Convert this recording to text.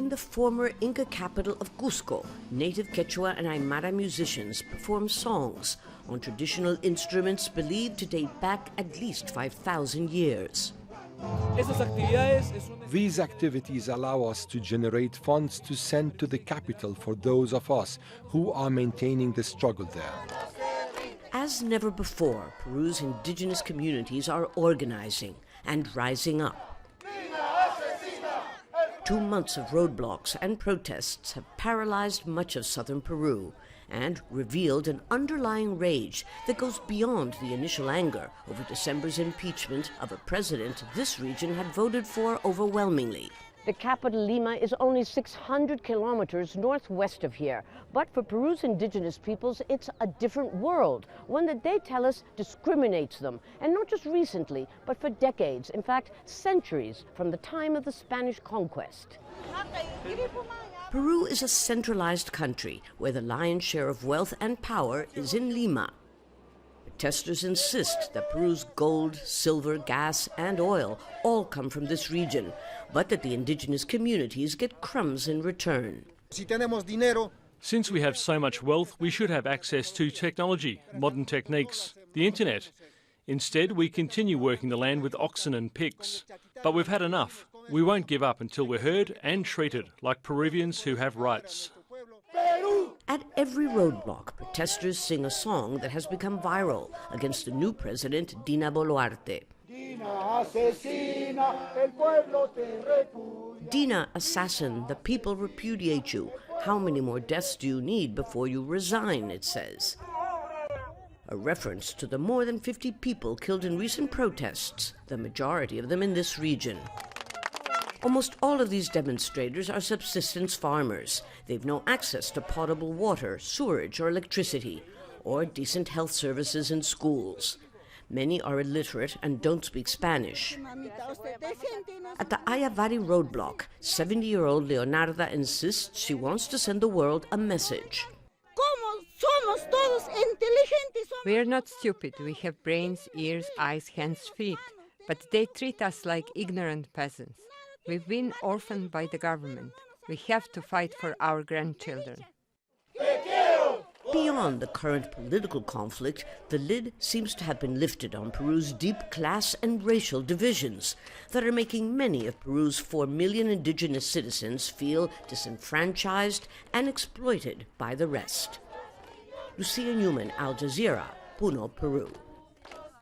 In the former Inca capital of Cusco, native Quechua and Aymara musicians perform songs on traditional instruments believed to date back at least 5,000 years. These activities allow us to generate funds to send to the capital for those of us who are maintaining the struggle there. As never before, Peru's indigenous communities are organizing and rising up. 2 months of roadblocks and protests have paralyzed much of southern Peru and revealed an underlying rage that goes beyond the initial anger over December's impeachment of a president this region had voted for overwhelmingly. The capital, Lima, is only 600 kilometers northwest of here. But for Peru's indigenous peoples, it's a different world, one that they tell us discriminates them. And not just recently, but for decades, in fact, centuries from the time of the Spanish conquest. Peru is a centralized country where the lion's share of wealth and power is in Lima. Protestors insist that Peru's gold, silver, gas, and oil all come from this region, but that the indigenous communities get crumbs in return. Since we have so much wealth, we should have access to technology, modern techniques, the internet. Instead, we continue working the land with oxen and picks. But we've had enough. We won't give up until we're heard and treated like Peruvians who have rights. At every roadblock, protesters sing a song that has become viral against the new president, Dina Boluarte. Dina, assassin, the people repudiate you. How many more deaths do you need before you resign, it says. A reference to the more than 50 people killed in recent protests, the majority of them in this region. Almost all of these demonstrators are subsistence farmers. They've no access to potable water, sewerage, or electricity, or decent health services and schools. Many are illiterate and don't speak Spanish. At the Ayavari roadblock, 70-year-old Leonarda insists she wants to send the world a message. We are not stupid. We have brains, ears, eyes, hands, feet. But they treat us like ignorant peasants. We've been orphaned by the government. We have to fight for our grandchildren. Beyond the current political conflict, the lid seems to have been lifted on Peru's deep class and racial divisions that are making many of Peru's 4 million indigenous citizens feel disenfranchised and exploited by the rest. Lucia, Newman, Jazeera, Puno, Peru.